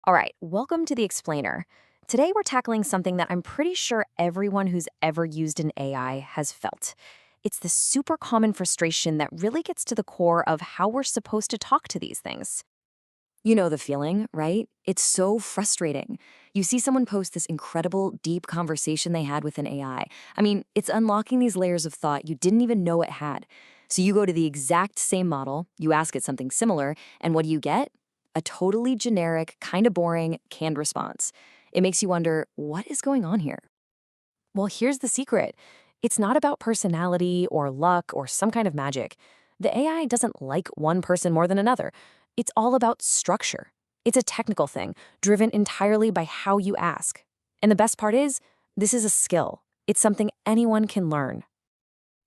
All right, welcome to the Explainer. Today we're tackling something that I'm pretty sure everyone who's ever used an AI has felt. It's the super common frustration that really gets to the core of how we're supposed to talk to these things. You know the feeling, right? It's so frustrating. You see someone post this incredible, deep conversation they had with an AI. I mean, it's unlocking these layers of thought you didn't even know it had. So you go to the exact same model, you ask it something similar, and what do you get? A totally generic, kind of boring, canned response. It makes you wonder, what is going on here? Well, here's the secret. It's not about personality or luck or some kind of magic. The AI doesn't like one person more than another. It's all about structure. It's a technical thing, driven entirely by how you ask. And the best part is, this is a skill. It's something anyone can learn.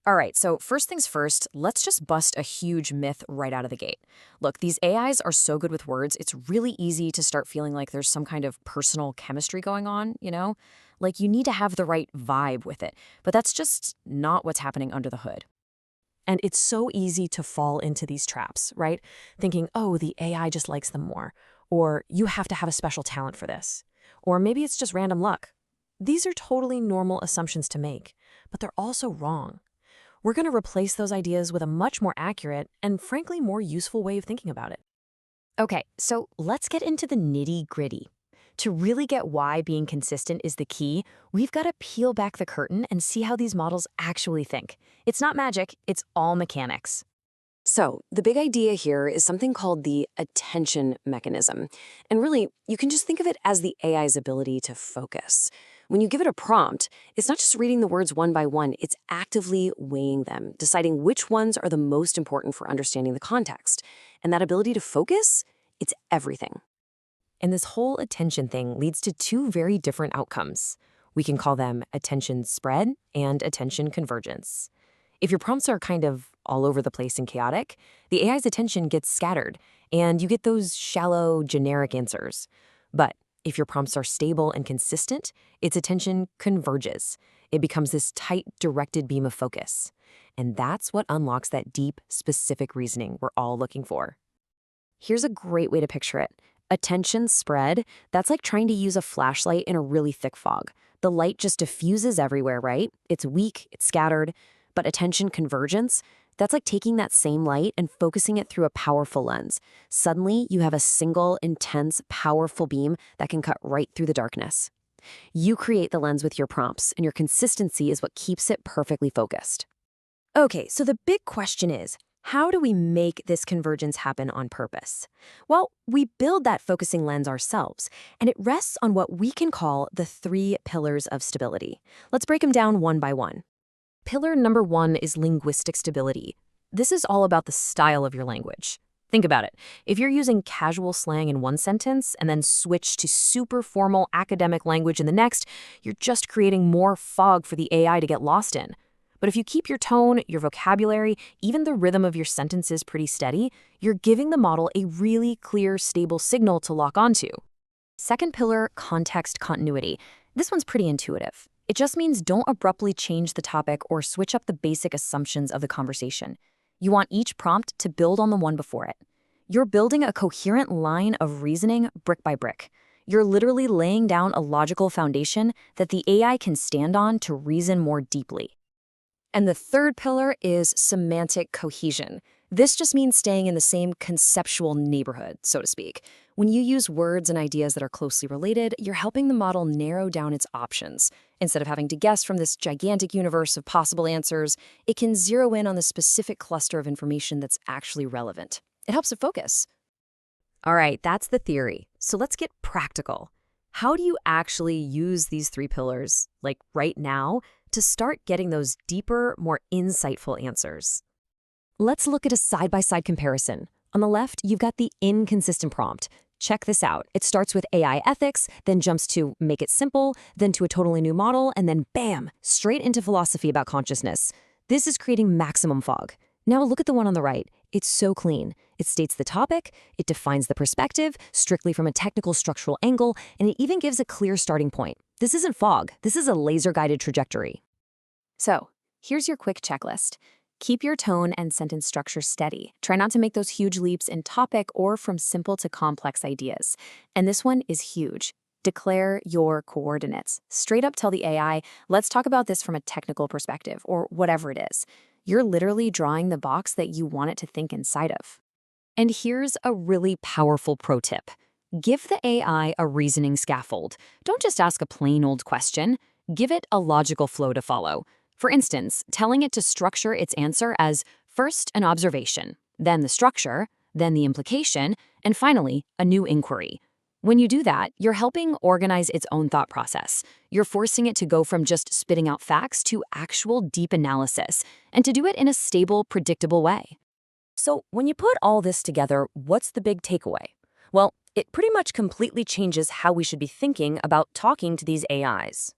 All right, so first things first, let's just bust a huge myth right out of the gate. Look, these AIs are so good with words, it's really easy to start feeling like there's some kind of personal chemistry going on, you know? Like you need to have the right vibe with it, but that's just not what's happening under the hood. And it's so easy to fall into these traps, right? Thinking, oh, the AI just likes them more, or you have to have a special talent for this, or maybe it's just random luck. These are totally normal assumptions to make, but they're also wrong. We're going to replace those ideas with a much more accurate and frankly more useful way of thinking about it. Okay, so let's get into the nitty-gritty. To really get why being consistent is the key, we've got to peel back the curtain and see how these models actually think. It's not magic, it's all mechanics. So, the big idea here is something called the attention mechanism. And really, you can just think of it as the AI's ability to focus. When you give it a prompt, it's not just reading the words one by one, it's actively weighing them, deciding which ones are the most important for understanding the context. And that ability to focus, it's everything. And this whole attention thing leads to two very different outcomes. We can call them attention spread and attention convergence. If your prompts are kind of all over the place and chaotic, the AI's attention gets scattered, and you get those shallow, generic answers. But if your prompts are stable and consistent, its attention converges. It becomes this tight, directed beam of focus. And that's what unlocks that deep, specific reasoning we're all looking for. Here's a great way to picture it. Attention spread, that's like trying to use a flashlight in a really thick fog. The light just diffuses everywhere, right? It's weak, it's scattered. But attention convergence, that's like taking that same light and focusing it through a powerful lens. Suddenly, you have a single, intense, powerful beam that can cut right through the darkness. You create the lens with your prompts, and your consistency is what keeps it perfectly focused. Okay, so the big question is, how do we make this convergence happen on purpose? Well, we build that focusing lens ourselves, and it rests on what we can call the 3 pillars of stability. Let's break them down one by one. Pillar number 1 is linguistic stability. This is all about the style of your language. Think about it. If you're using casual slang in one sentence and then switch to super formal academic language in the next, you're just creating more fog for the AI to get lost in. But if you keep your tone, your vocabulary, even the rhythm of your sentences pretty steady, you're giving the model a really clear, stable signal to lock onto. Second pillar, context continuity. This one's pretty intuitive. It just means don't abruptly change the topic or switch up the basic assumptions of the conversation. You want each prompt to build on the one before it. You're building a coherent line of reasoning brick by brick. You're literally laying down a logical foundation that the AI can stand on to reason more deeply. And the third pillar is semantic cohesion. This just means staying in the same conceptual neighborhood, so to speak. When you use words and ideas that are closely related, you're helping the model narrow down its options. Instead of having to guess from this gigantic universe of possible answers, it can zero in on the specific cluster of information that's actually relevant. It helps it focus. All right, that's the theory. So let's get practical. How do you actually use these 3 pillars, like right now, to start getting those deeper, more insightful answers? Let's look at a side-by-side comparison. On the left, you've got the inconsistent prompt. Check this out. It starts with AI ethics, then jumps to make it simple, then to a totally new model, and then bam, straight into philosophy about consciousness. This is creating maximum fog. Now look at the one on the right. It's so clean. It states the topic, it defines the perspective, strictly from a technical structural angle, and it even gives a clear starting point. This isn't fog. This is a laser-guided trajectory. So, here's your quick checklist. Keep your tone and sentence structure steady. Try not to make those huge leaps in topic or from simple to complex ideas. And this one is huge. Declare your coordinates. Straight up tell the AI, let's talk about this from a technical perspective, or whatever it is. You're literally drawing the box that you want it to think inside of. And here's a really powerful pro tip. Give the AI a reasoning scaffold. Don't just ask a plain old question. Give it a logical flow to follow. For instance, telling it to structure its answer as first an observation, then the structure, then the implication, and finally, a new inquiry. When you do that, you're helping organize its own thought process. You're forcing it to go from just spitting out facts to actual deep analysis, and to do it in a stable, predictable way. So, when you put all this together, what's the big takeaway? Well, it pretty much completely changes how we should be thinking about talking to these AIs.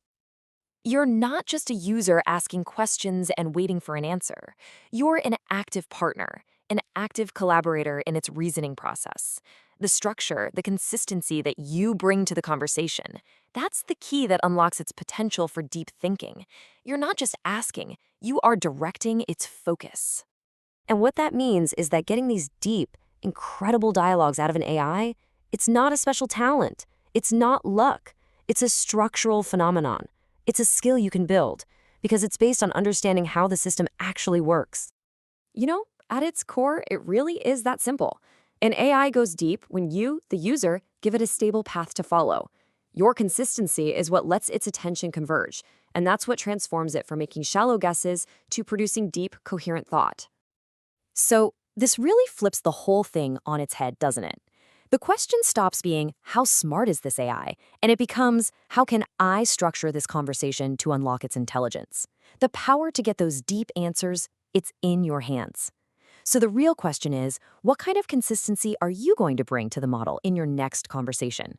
You're not just a user asking questions and waiting for an answer. You're an active partner, an active collaborator in its reasoning process. The structure, the consistency that you bring to the conversation, that's the key that unlocks its potential for deep thinking. You're not just asking, you are directing its focus. And what that means is that getting these deep, incredible dialogues out of an AI, it's not a special talent. It's not luck. It's a structural phenomenon. It's a skill you can build because it's based on understanding how the system actually works. At its core, it really is that simple. An AI goes deep when you, the user, give it a stable path to follow. Your consistency is what lets its attention converge, and that's what transforms it from making shallow guesses to producing deep, coherent thought. So, this really flips the whole thing on its head, doesn't it? The question stops being, how smart is this AI? And it becomes, how can I structure this conversation to unlock its intelligence? The power to get those deep answers, it's in your hands. So the real question is, what kind of consistency are you going to bring to the model in your next conversation?